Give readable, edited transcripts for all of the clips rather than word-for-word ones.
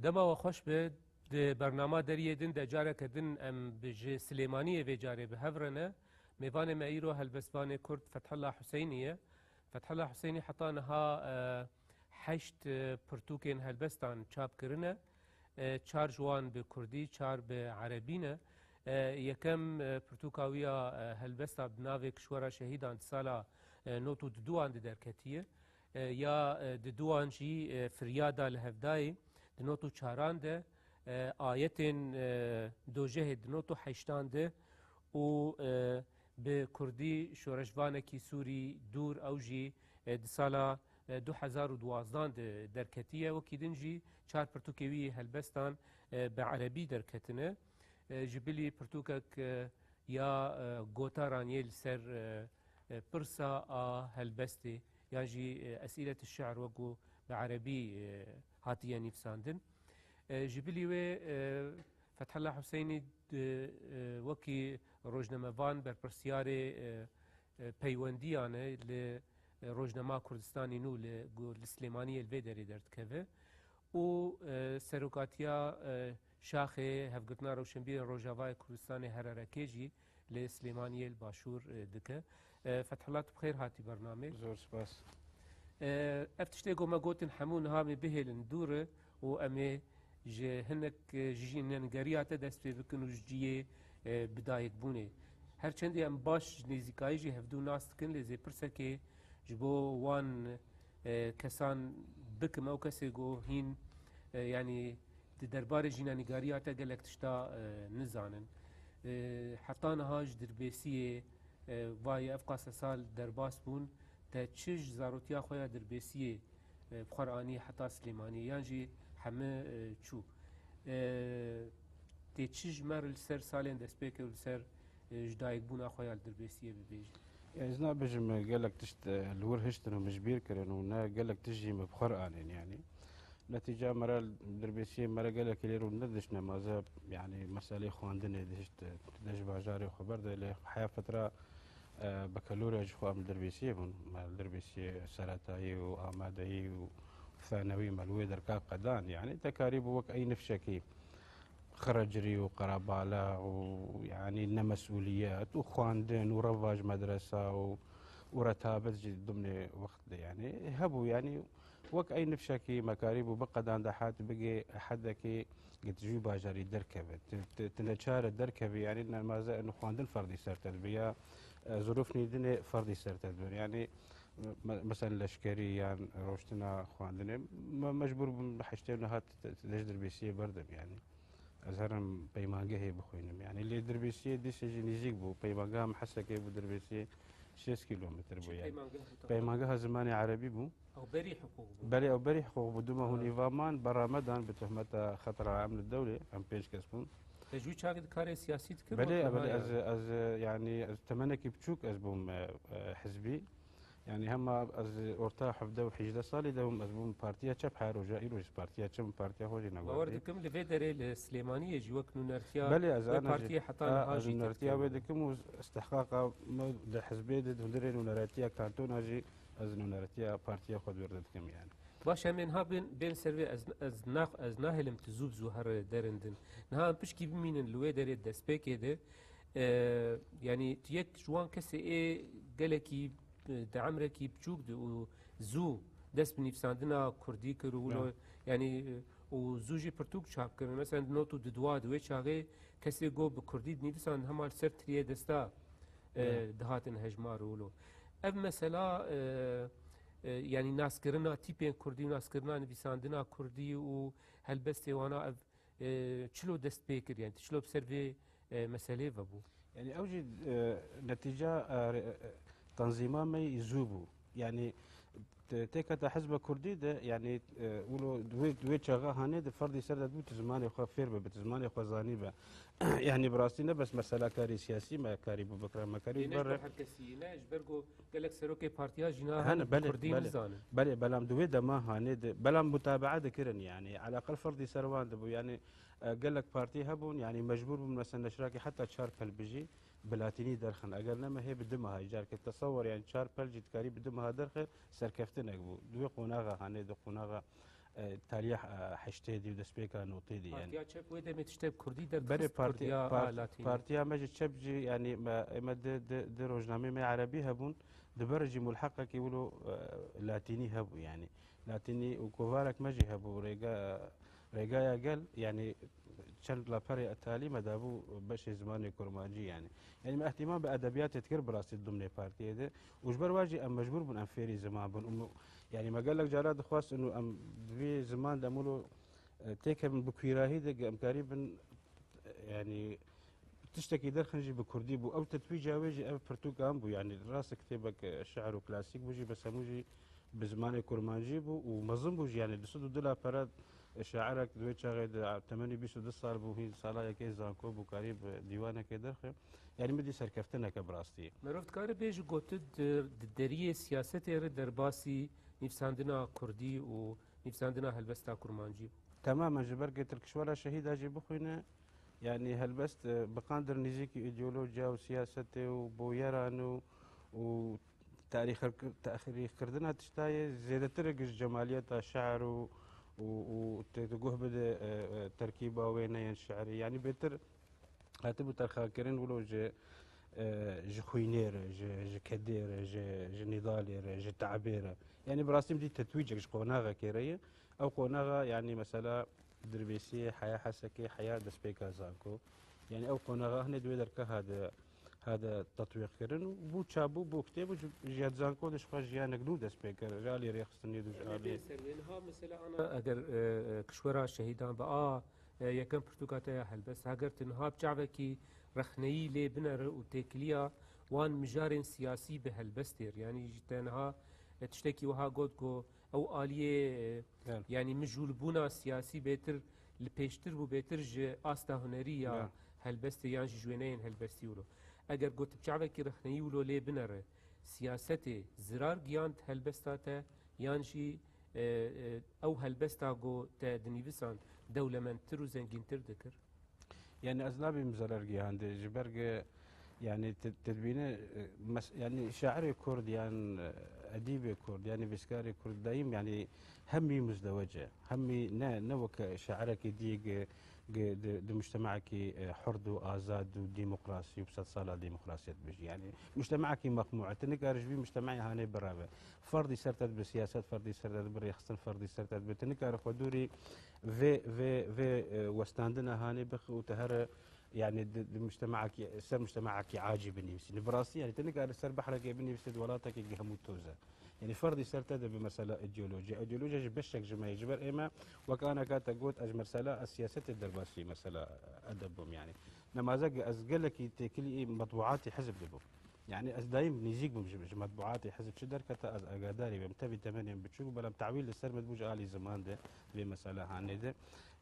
دما و خوش به برنامه دریه دن دجاره کردن ام بج سلیمانی و جاره به هفرنه میوان معیرو هلبسوان کرد فتح الله حسینیه فتح الله حسینی حتی نها 8 پرتوکین هلبستان چاپ کرنه 4 جوان به کردی 4 به عربینه یکم پرتوکاویا هلبستا بناوی کشورا شهیدان سالا نوتو دوان درکتیه یا دوان جی فریادا لهفدای دنوتو چاران ده آیتین دو جه دنوتو حیشتان ده و به کردی شورشوانکی سوری دور اوجی سالا 2012 درکتیه و کیدنجی چار پرتوکوی هلبستان به عربی درکتنه جبلی پرتوکک یا گوتارانیل سر پرسا هلبستی يعني جي أسئلة الشعر وقو بعربي هاتيا نفساندن جبلي و فتح الله حسيني وكي روجنما فان بربرسياري بيونديانه لروجنما كردستاني نو للسليمانية الفيدري درد كذا و سروكاتيا شاخي هفقتنا روشنبير روجافاي كردستاني هراركيجي لسليمانية الباشور دكه فتح الله بخير هاتي برنامج زور سپاس افتشتي ما قوتن حمون هامي بهل ندوره وامي هنك جي ننگريات دست بكن وجيه بدايك بوني هر چندي ام باش نزيكاي جي هفدو ناس كن لزي برسكي جبو وان كسان بكم او كسي جو هين يعني دربار جينا نگاريات قالك تشتا نزانن حتى نهاج دربيسيه وای افقاس سال درباس بون تا چش زاروتیا خویا دربیسیه بخارانی حتی سلیمانی یعنی همه چو تی چش مر سر سالین دسپیک و سر جدایک بون خویا دربیسیه ببیج يعني زنا بجم قالك تشت الور هشتن ومجبير كرنو نا قالك تجي بخرقان يعني نتيجة مرة دربيسية مرة قالك يليرو ندش نمازة يعني مسألة خواندنة دشت دش باجاري وخبر ده حياة فترة بكالوريوس خوام دربيسية بون مال دربيسية سرطاي وآمادي وثانوي مالوي دركا قدان يعني تكاريب وك أي نفشكي خرجري وقرابالة ويعني إن مسؤوليات وخواندن ورفاج مدرسة ورتابت جد ضمن وقت يعني هبوا يعني وك أي نفشكي مكاريب وبقدان دحات بقي حدك قد جو باجري دركبت تنشار الدركبة يعني إن المازال إنه خواندن فردي سرت بيا ظروف نيدني فردي سرت يعني مثلا لشكري يعني روشتنا خواندن مجبور بحشتين هات تدش دربيسية بردم يعني أزهرم بيمانجه بخوينم يعني اللي دربيسية دي سجن يجيك بو بيمانجه محسك يبو دربيسية 6 كيلومتر بو يعني بيمانجه زماني عربي بو أو بري حقوق بلي أو بري حقوق بدوما هون إيفامان برامدان بتهمة خطر على الأمن الدولي أم بيش كسبون تجوي شاغد كاري سياسي تكر بلي از يعني تمنك بتشوك از بوم حزبي يعني هم از ارتاح بدو حجده صالي دوم از بوم بارتيا تشب حارو جائروج بارتيا تشم بارتيا هوجي نغور وردكم لفيدري السليمانيه جوك نرتيا بلي از انا بارتيا حتى هاجي نرتيا ودكم استحقاق لحزبي دندرين ونرتيا كانتون هاجي از نرتيا بارتيا خود وردكم يعني باش همین ها بین سروی از ناهلم تزوب زوهر درندن نها بشکی بمینن لوی داره دست بکیده يعني تيك جوان كسي ايه قالكي دعمركي بچوك دو زو دست بنفساندنا كردي كرو يعني وزوجي برتوك شاب كرو مثلا نوتو ددوا دوي شاغي كسي جو بكردي نفسان همال سر تريه دستا دهاتن هجمار ولو اف مثلا يعني ناس كرنا تيبين كردي وناس كرنا نفساندنا كردي وهالبستي وانا اف چلو دست بيكر يعني چلو بسرفي مسألة فبو يعني أوجد نتيجة تنظيما ما يزوبوا يعني تيكا حزب كردي ده يعني ولو دويت شغا هاني ده فردي سرد بو تزماني خو فير بتزماني خو زاني با يعني براستينا بس مسألة كاري سياسي ما كاري بو بكره ما كاري برا حركسينا اجبرغو قالك سروكي بارتيا جنا هنا كردي مزان بلي بلام دويت ما هاني بلام متابعة ذكرن يعني على الأقل فردي سروان دبو يعني قال لك بارتي هبون يعني مجبور مثلا نشراكي حتى تشارك البجي بلاتيني درخن اگر نما هي بدمها ايجار كتصور يعني شار بلجي تكاري بدمها درخ سركفتن اكبو دوي قوناغا هاني دو قوناغا تالیح حشته دی و دسپیکا نوتی دی یعنی پارتیا چپ وی دمی تشتب کردی در بله دخست کردیا لاتینی پارتیا مجد چپ جی یعنی ما د روزنامه ما عربی هبون دبرجي ملحقة كيقولوا لاتيني هبو يعني لاتيني وكوفارك مجي هبو ريقايا قال يعني شن لابري التالي مدابو باش زماني كرمانجي يعني ما اهتمام بادبيات تذكر براسي ضمن بارتي ده وجبر واجي ام مجبور بن انفيري زمان بن يعني ما قال لك جراد خواص انه ام في زمان دمولو تيك من بكيراهي ده ام قريب يعني تشتكي درخنجي بكردي بو او تتويجا ويجي او برتوكام بو يعني راس كتابك شعر وكلاسيك بوجي بس موجي بزمان كرمانجي بو ومظن بوجي يعني دسدو دلا فراد شاعرك دوي شاغد 22 سال بو هي سالا كي زانكو بو قريب ديوانه كي درخه يعني مدي سركفتنا كبراستي مرافت كار بيج قوتد دريه سياسة درباسي نفساندنا كردي و نفساندنا هلبستا كرمانجي تماما جبرقة الكشوره شهيد اجي بخوينا يعني هلبست بقاندر نزيكي ايديولوجيا وسياسته وبويران وتاريخ تاريخ كردنا تشتاي زيادة جمالية شعر وتقوه بدا تركيبه وين شعري يعني بيتر هاتبو ترخاكرين ولو جي خوينير جي كدير جي نضالير جي تعبير يعني براسم دي تتويج جي قوناغا كيريه او قوناغا يعني مثلا دربيسي حياه حسكي حياه دسبيكا زانكو يعني او قوناغا هنا دوي دركا هذا تطويق كرن وبو تشابو بو كتاب جيات زانكو دش خواج جيانا قدو دسبيكر جالي ريخستني دوج عالي سروينها مثلا انا اگر كشورا شهيدان بقى يكن برتوكاتا هلبس هاگر تنها بجعبكي رخني لي بنر وتكليا وان مجارين سياسي بهلبستير يعني تنها تشتكي وها قد او آلية يعني مجول بونا سياسي بيتر لبيشتر بو بيتر جي آستا هنرية هلبستي يعني جوينين هلبستي ولو اگر قد بجعبكي رخني ولو لي بنر سياستي زرار جيانت هلبستاتا يعني او هلبستا جو تا دنيفسان دولة من ترو زنجين تردكر يعني أزنابي مزررقي عندي جبرقي يعني تدبينه يعني شاعري كرد يعني أديبي كرد يعني بسكاري كرد دايم يعني همي مزدوجة همي نوك شاعرك ديق دي مجتمعك حرد وآزاد وديمقراسي وبسط صالة ديمقراسية بيجي يعني مجتمعك مقموعة تنكارج بي مجتمعي هاني برابة فردي سرتت بسياسات فردي سرتت بريخصن فردي سرتت بتنكار خدوري في وستاندنا هاني بخ وتهر يعني مجتمعك سر مجتمعك عاجب بنيسي براسي يعني تنكار سر بحرك بنيسي ولاتك جهمو توزا يعني فردي سرتد بمسألة ايديولوجيا بشك جماعي جبر إما وكان كاتا قوت أج مسألة السياسة الدرباسي مسألة أدبهم يعني نماذج أزقلك تكلي مطبوعاتي حزب دبو يعني أز دايم نيزيك بمجمج مطبوعاتي حزب شدر كتا أز أقاداري بمتبي تمانين بتشوف بلا تعويل للسر مدبوج آلي زمان ده بمسألة هاني ده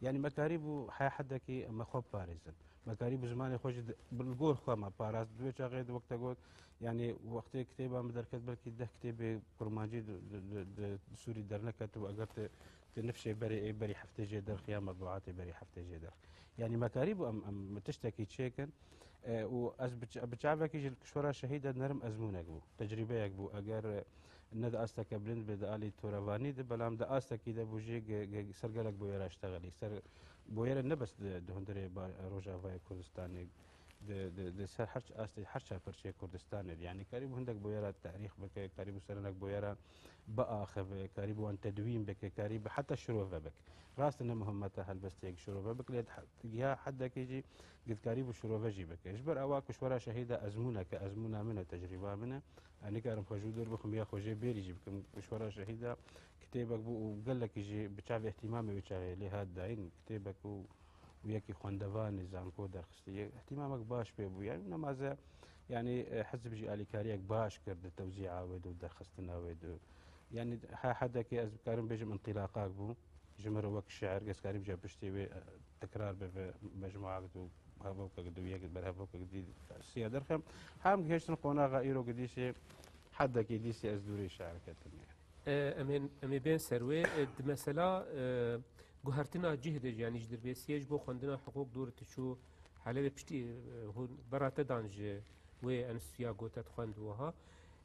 يعني مكاريبو حياة حدكي مخوب باريزن مكاريبو زمان خوش بالقول خوا ما باراز دوي شاغيد وقت قول يعني وقت كتابة مدركت بلكي ده كتابة كرمانجي سوري درنكت وأقرت تنفشي بري حفتي جدر خيام مطبوعاتي بري حفتي جدر يعني مكاريبو أم تشتكي تشيكن وأز بتشعبك يجي الكشورة شهيدة نرم أزمونك بو تجربة يكبو أجر ند أستك بلند بدالي تورافاني ده بلام ده أستك إذا بوجي سرقلك بويرا اشتغلي سر بويرا نبس دهندري روجا فاي كردستاني ده سر حرش أستي حرشة برشة كردستان يعني قريب هندك بويرا التاريخ بك قريب سرنك بويرا بقى خف قريب وان تدوين بك قريب حتى الشروفة بك راس إن مهمتها هالبستيك شروفة بك ليد يا حدك يجي قد قريب الشروفة جيبك إجبر أواك شورا شهيدة أزمونة كأزمونة منها تجربة منها أنا كارم خجودر بخم يا خجي بيري جيبك شورا شهيدة كتابك وقال لك يجي بتشعب اهتمامي بتشعب لهذا داين كتابك وياكي خواندوان زانكو درخستي اهتمامك باش بيبو يعني نمازا يعني حزب جي آلي كاريك باش كرد التوزيع ودو درخستنا ودو يعني حدا كي أذكارم بيجم انطلاقاك بو جمر وقت الشعر قس كاريب جاب بشتي تكرار بمجموعة دو هابوك دو ياك برهابوك دي سيا درخم حام هيشتن قونا غايرو قديشي حدا كي ديسي أزدوري شعر كتن أمي بين سروي مثلا گوهرتنا جهدج يعني جدر بيسيج بو خندنا حقوق دور تشو حالة بشتي هون برات دانج و انسيا قوتات خند وها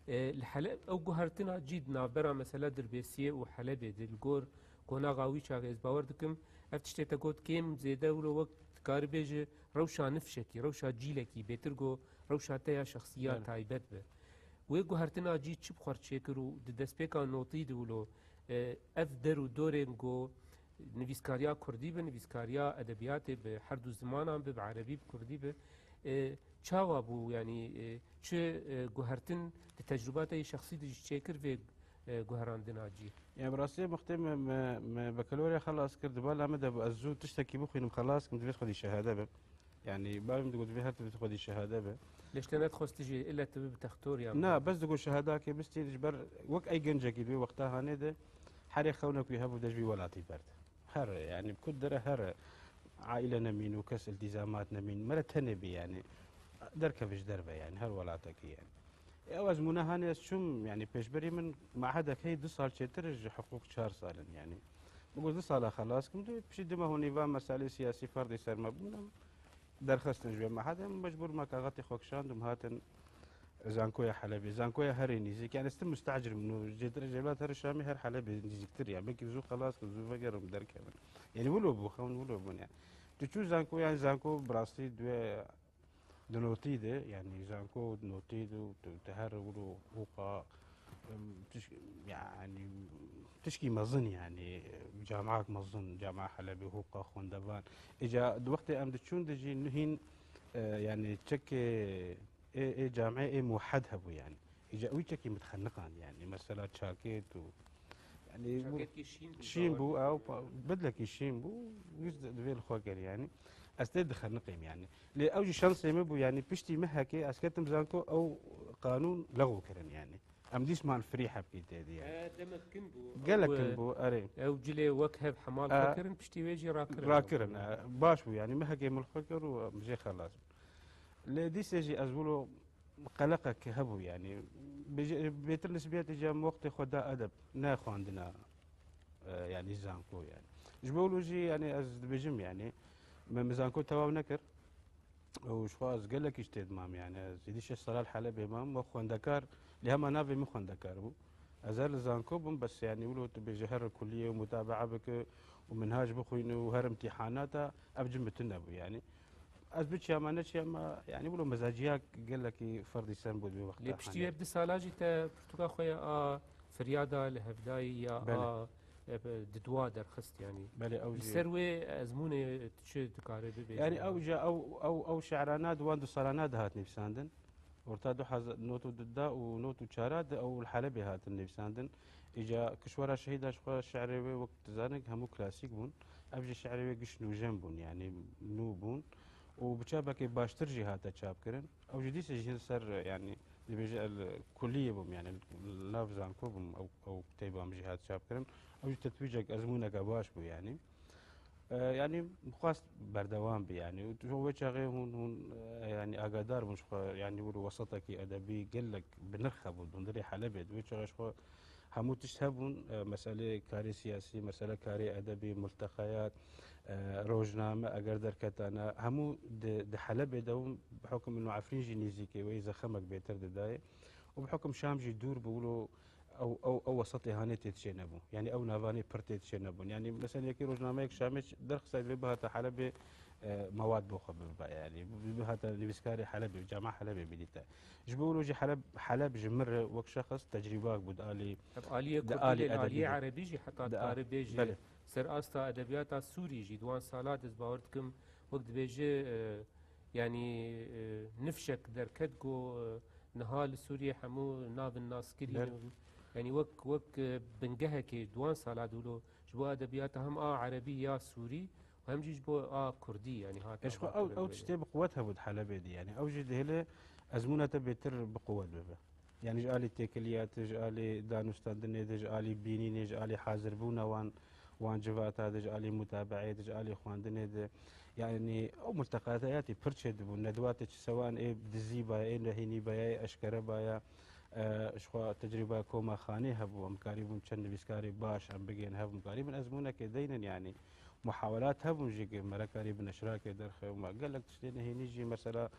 الحلب او جوهرتنا جيد نابرا مثلا دربيسيه وحلبه دلجور كونا غاوي شاغز باوردكم افتشتي تقول كيم زيدا ولو وقت كاربيج روشا نفشكي روشا جيلكي بيترجو روشا تيا شخصيات تايبت به وجوهرتنا جيد شب خرچيكرو ددسبيكا نوتي دولو اف درو دورنجو نویسکاریا کردی به نویسکاریا ادبیات به هر دو زمانم به عربی به کردی به چاوا بو یعنی چه گوهرتن تجربات شخصی دیش چکر و گوهراندنا جی يعني براسي مختم بكالوريا خلاص كرد بالا مدى بأزو تشتكي بخوي خلاص كنت بيت خدي شهادة به يعني بالا مدى قلت بيها تبي خدي شهادة به ليش تنات خوست تجي الا تبي بتختار يا نا بس تقول شهادة كي بس تجبر وك أي جنجة كي بي وقتها هنده حري خونك ويهبو دجبي ولاتي برد هر يعني بكدر هر عائلة نمين وكس التزامات نمين مرت هنبي يعني دركبش دربه يعني هر ولاتك يعني اوز مناهانه شوم يعني بيشبري من معهدك هي 2 سال ترج حقوق 4 سال يعني بقول 2 سال خلاص كنت بشي دما هو نظام مسائل سياسي فرض يصير مبنى درخست نجوي معهد مجبور ما كاغتي خوك شاندم هاتن زانكويا حلبي زانكويا هري نيزيك يعني استم مستعجل منه جيت رجالات هر الشامي هر حلبي نيزيك تر يعني بكي زو خلاص زو فقر مدرك يعني ولو بو خون ولو بون يعني تشو زانكو يعني زانكو براسي دو دنوتي ده يعني زانكو دنوتي دو تهر ولو هوقا يعني تشكي مظن يعني جامعك مظن جامعة حلبي هوقا خوندبان اجا وقت ام دشون دجي نهين يعني تشكي اي جامعة اي موحد هبو يعني اجا وي تشكي متخنقان يعني مثلا شاكيت و يعني شيمبو او بدلك شيمبو يزد في الخوكر يعني استد خنقيم يعني لاوجي شانس يمبو يعني بشتي مهكي اسكتم زانكو او قانون لغو كرن يعني ام ديش مال فريحه بكيت هذه يعني دمكن بو قال لك بو اري او جلي وكهب حمال فكرن بشتي ويجي راكرن راكرن باش يعني مهكي من الخوكر ومجي خلاص لديس يجي ازولو قلقك هبو يعني بيت النسبية جام وقت خدا أدب ناخو عندنا يعني زانكو يعني جبولو جي يعني از بجم يعني ما زانكو تواو نكر وشواز قال لك يشتيد مام يعني زيديش الصلاة الحلبي مام وخوان دكار لهما نافي مخوان دكار بو أزال زانكو بم بس يعني ولو بجهر الكلية ومتابعة بك ومنهاج بخوين وهر امتحاناته أبجم بتنبو يعني أثبت يا ما نش يا ما يعني بقولوا مزاجيات قال لك فرد يسان بود بوقتها لي بشتي يبدي سالاجي تا برتقال خويا فرياده لهفداي يا ددوا درخست يعني بلي أوجي بسروي أزمونة تشي تكاري ببيجي يعني أوجا أو شعرانات واندو صرانات هات نفساندن ورتادو حز نوتو ددا ونوتو شاراد أو الحلبي هات نفساندن إجا كشورا شهيدا شخوا الشعري وقت زانك همو كلاسيك بون أبجي شعري قش نوجن بون يعني نو بون وبتشابك باشتر جهات تشاب كرن او جديس جهه سر يعني الكليه بم يعني لاف زانكو بم او كتيبه من جهات شاب كرن او تتويجك ازمونك باش بو يعني يعني خاص بردوام بي يعني هو شاغي هون يعني اقدار مش يعني وسطك ادبي قال لك بنرخب بندري حلبت وشاغي شو همو تشتهبون مسألة كاري سياسي مسألة كاري أدبي ملتقيات روجنامة أجر دركتانا همو د حلب دوم بحكم إنه عفرين جينيزيكي وإذا خمك بيتر داي وبحكم شام جي دور بقولوا أو وسطي هاني تتشنبون يعني أو نافاني برتي تتشنبون يعني مثلا يكي روجنامة شامش درخ سيد بها حلب مواد بوخة يعني بها نبسكاري حلب جامعة حلب بديتا جبولو جي حلب جمر وك شخص تجربة بود آلي آلية كردية آلية عربي جي حتى تقارب بيجي سر أستا أدبيات سوري جي دوان سالات از باورتكم وقت بيجي يعني نفشك در كدقو نهال سوريا حمو ناب الناس كري يعني وك بنجهك دوان سالات دولو جبو أدبيات هم عربي يا سوري وهم جيجبو كردي يعني هات ايش او تشتي بقوتها بود حلبة دي يعني او جد هلا ازمونة بيتر بقوة بها يعني جالي تيكليات جالي دانوستاندني جالي بينيني جالي حاضر بونا وان جفات هذا جالي متابعة جالي خواندني يعني او ملتقياتي برشد ندوات سواء ايه بدزيبا ايه نهيني بايا اشكره بايا شخوا تجربة كوما خاني هبو مكاري بمشن بيسكاري باش ام بيجين هبو مكاري من ازمونة كدين يعني محاولات هبو نجي مركاري بنشراك درخه وما قال لك تشتين هي نيجي مثلا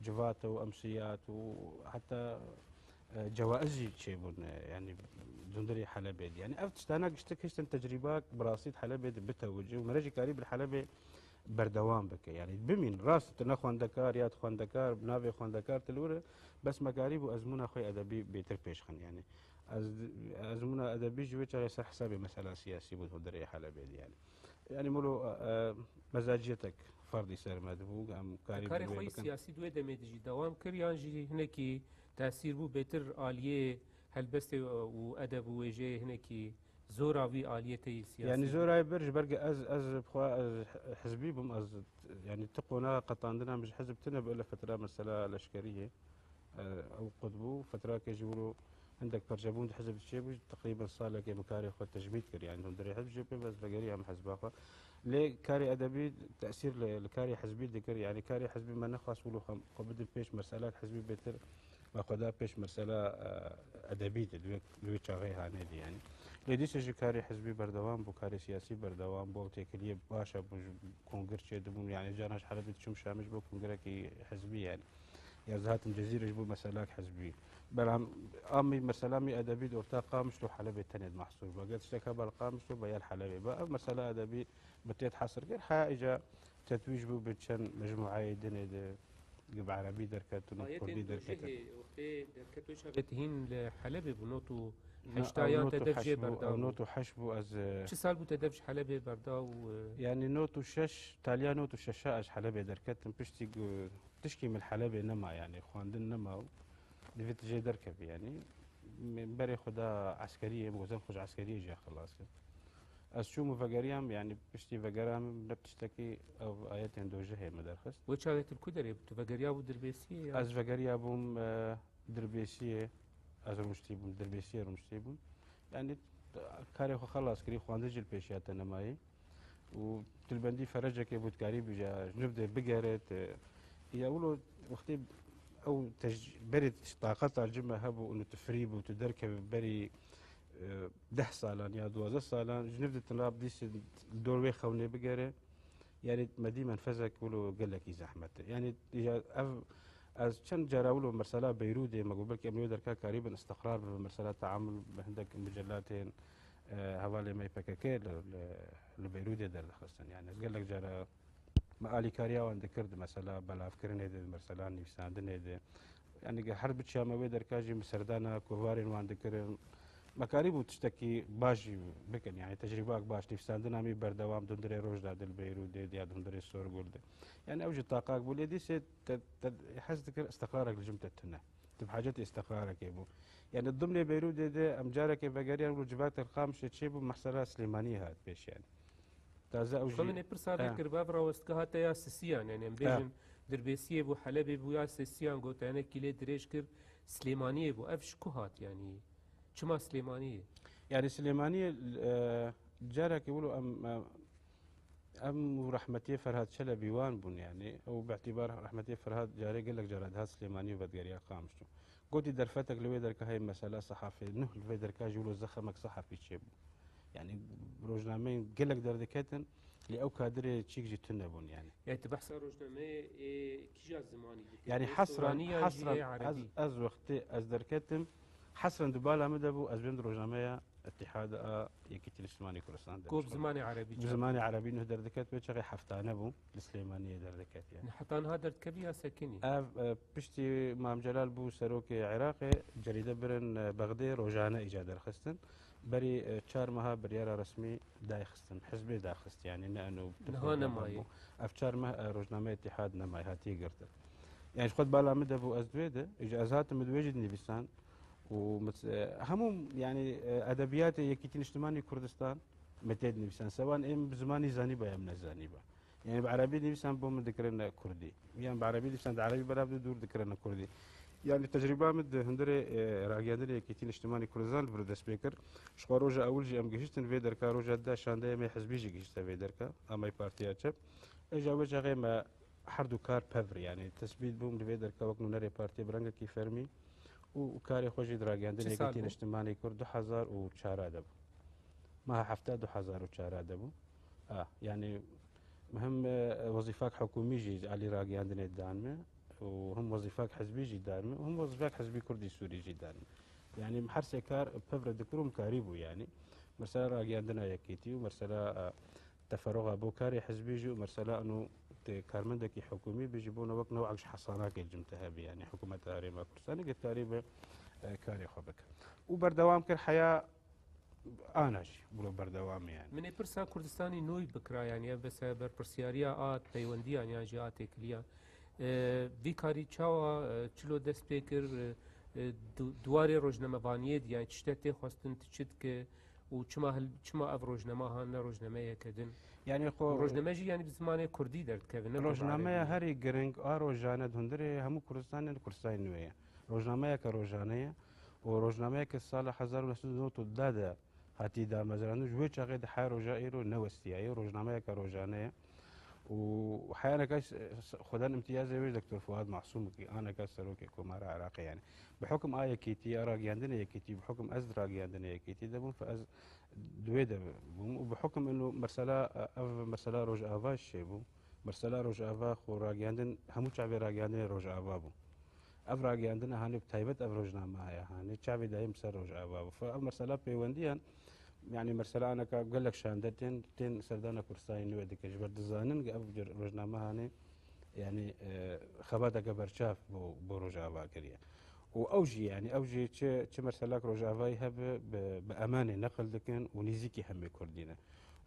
جفات وامسيات وحتى جوائزي تشيبون يعني دندري حلبة يعني افتشتانا قشتك هشتن تجربات براسيد حلبة بتوجه ومرجي قريب الحلبة بردوام بك يعني بمين راس تنخوان دكار يا خوان دكار بنافي خوان دكار تلوره بس مقاريب وازمونا خوي ادبي بيتر بيشخن يعني ازمونا ادبي جويتش على حسابي مسألة سياسية بتدري حلبة يعني يعني مولو مزاجيتك فردي سر مدبوق ام قريب کاری خوی سیاسی دوی دمی دیجی دوام کریان جی هنکی تأثیر بو بهتر عالیه هلبست و ادب و وجه هنکی زوراوی عالیه تی سیاسی يعني زوراي برج برقى از بخوا از حزبي بم از يعني تقونا قطاندنا مش حزبتنا بقول فتره مساله الاشكريه او قطبو فتره كيجولوا عندك برجبون حزب الشيبوج تقريبا صار لك مكاري خو تجميد كري يعني هم دري حزب جيبي بس بقري هم حزب اخر ليه كاري ادبي تاثير لكاري حزبي ذكر يعني كاري حزبي ما نخلص ولو قبل بيش مسالات حزبي بيتر ما خدا بيش مساله ادبيه دوي تشاغي هاني يعني لديش جي كاري حزبي بردوام بو كاري سياسي بردوام بو تكليه باشا بو كونغرس دبون يعني جاناش حلبة شم شامش بو كونغركي حزبي يعني يا زهات الجزيرة جبو مسالات حزبي بلام امي مسلامي ادبي دورتا قامش لو حلبة تند محصول بقيت اشتكى بالقامش لو بيا حلبة بقى مسألة ادبي بتيت حصر غير حاجة تتويج بو بتشن مجموعة دنيا قب عربي دركات كردي دركات وقتی درکت شبت هین لحلب بنوتو او حشتایان نوتو تدفج حشبو او برداو نوتو حشبو از چه سال بود تدفج حلب برداو يعني نوتو شش تاليا نوتو ششاش حلبة دركات بشتي تشكي من الحلبة نما يعني خواندن نما دفيت جاي دركب يعني من بري خدا عسكرية موزن خوش عسكرية جا خلاص از شو مفقريام يعني بشتي فقرام بتشتكي او ايات اندوجه هي مدرخست و چاوت الكدري بتو فقريا بود دربيسي از فقريا بوم دربيسية از رمشتي بوم دربيسية رمشتي بوم يعني كاري خو خلاص كري خواندج البيشيات نماي وتلبندي فرجك بود كاري بجا نبدا بقرت يا ولو وقتي او بري طاقتها الجمة هبو انه تفريب وتدركب بري 10 سالان يا 12 سالان جنبدة تنراب ديس الدور وي خوني بقري يعني مدي منفذك ولو قال لك زحمة يعني از چند جراولو مرسلة بيرودي ما قبل كي دركا قريبا استقرار بمرسلة تعامل عندك مجلاتين حوالي ما يبككي لبيرودي در خصن يعني قال لك جرا ما آلي كاريا وان ذكرت مثلا بلا فكرن هذا مرسلة نيفساندن هذا يعني حرب شاموي دركاجي مسردانا كوفارين وان ذكرن مكاريبو تشتكي باجي بكن يعني تجربة باش نفساندنا مي بردوام دندري روج داد البيرو دي يا دندري السور قولد يعني اوجد طاقة قول دي سي حس ذكر استقرارك لجمة التنة تب حاجات استقرارك يبو يعني الضمن بيرو دي امجارك بقريا والجبات الخامش تشيبو محصلة سليمانية هات بيش يعني تازا اوجي خمن برسال كرباف راوست كهاتا يا سيسيان يعني امبيجن دربيسيه بو حلبي بو يا سيسيان قلت انا كيلي دريش كر سليمانيه بو افش كهات يعني شما سليمانيه يعني سليمانية جارك يقولوا ام رحمتي فرهاد شلبي وان بن يعني او باعتبار رحمتي فرهاد جاري قال لك جراد هاد سليماني وبدقريا قامشتو قلت درفتك لوي درك هاي مسألة صحافي نه لوي درك جولو زخمك صحفي تشيبو يعني روجنامين قال لك دردكتن اللي او كادري تشيك جي تنبون يعني تبحث روجنامه كيجا زماني يعني حصرا از وقتي از دركتم حصرا دبالا مدبو از بين روجنامه اتحاد يكيت الاجتماعي كردستان كوب زماني عربي زماني عربي انه دردكات بيتشغي حفتانه بو السليمانيه دردكات يعني حتى هذا كبير ساكني بشتي مام جلال بو سروك عراقي جريده برن بغداد روجانه ايجاد الخستن بري تشار مها بريارة رسمي دايخستن حزبي داخست يعني انه نهانا ماي افشار مها روجنامه اتحاد نماي هاتي قرت يعني خد بالا مدبو ازدويده اجازات مدوجد نيفسان وهموم يعني ادبيات يكيتين اجتماعي كردستان متد نفسان سواء ام بزماني زانبه يا من زانبه يعني بعربي نفسان بوم ذكرنا كردي يعني بعربي نفسان عربي بلا بده دور ذكرنا كردي يعني تجربه مد هندري راجياندري يكيتين اجتماعي كردستان برد سبيكر شقروجا اول جي ام جيشتن فيدر كاروجا دا شانده ما حزبي جي جيشتا فيدر كا اما بارتي اتشب اجا وجه غير ما حردو كار بافر يعني تثبيت بوم فيدر كا وكنو نري بارتي برانغا كي فرمي وكاري خوشي دراجاندن يكتين اجتماعي كرد 2004 دبو ما حفتا 2004 دبو يعني مهم وظيفات حكومي جي علي راجاندن الدانمه وهم وظيفات حزبي جدا وهم وظيفات حزبي كردي سوري جدا يعني محرسه كار بفبر دكتورم كاريبو يعني مرسله راقي عندنا يكيتي ومرسله تفرغ ابو كاري حزبي جي ومرسله انه كارمندكي حكومي بيجيبون وقت نوعش حصانات الجمتها يعني حكومه هريمه كردستان قلت تقريبا كاري خبك وبردوام كر حياه اناش بلو بردوام يعني من برسا كردستاني نوي بكرا يعني بس بر برسياريا آت بيونديان يعني جاءت كليا في كاري تشاوا تشلو دست بيكر دواري روجنمه يعني تشتتي خواستن تشتك وچما اف روجنمه ها نه روجنمه كدن يعني خو روجنمه جي يعني بزمان كردي درد كevin روجنامه هری گرنگ روجانه هندره همو کردستان کردستان نویه روجنامه که روجانه و روجنامه که سال 1992 هاتی دا مزرانو جوی چاقه ده حای روجا ایرو نوستیه روجنامه که روجانه و حيانا كاش خدان امتياز ويش دكتور فؤاد معصوم كي انا كاش سروكي كومارا عراقي يعني بحكم ايه كيتي اراقي عندنا يكيتي بحكم ازراقي عندنا يكيتي دبون فاز دويدا وبحكم انه مرسلا روج افا شيبو مرسلا روج افا خو راقي عندنا همو شعبي راقي عندنا روج افا بو افراقي عندنا هاني بتايبت افروجنا معايا هاني شعبي دايم سر روج افا فمرسلا بيونديان يعني مرسلا انا قال لك شاندتين تين سردانا كرساي نو ديك جبر دزانن افجر روجنامه هاني يعني خباتك برشاف بو روجافا كريا واوجي يعني اوجي تش مرسلاك روجافا يهب بامانه نقل دكن ونيزيكي هم كردينا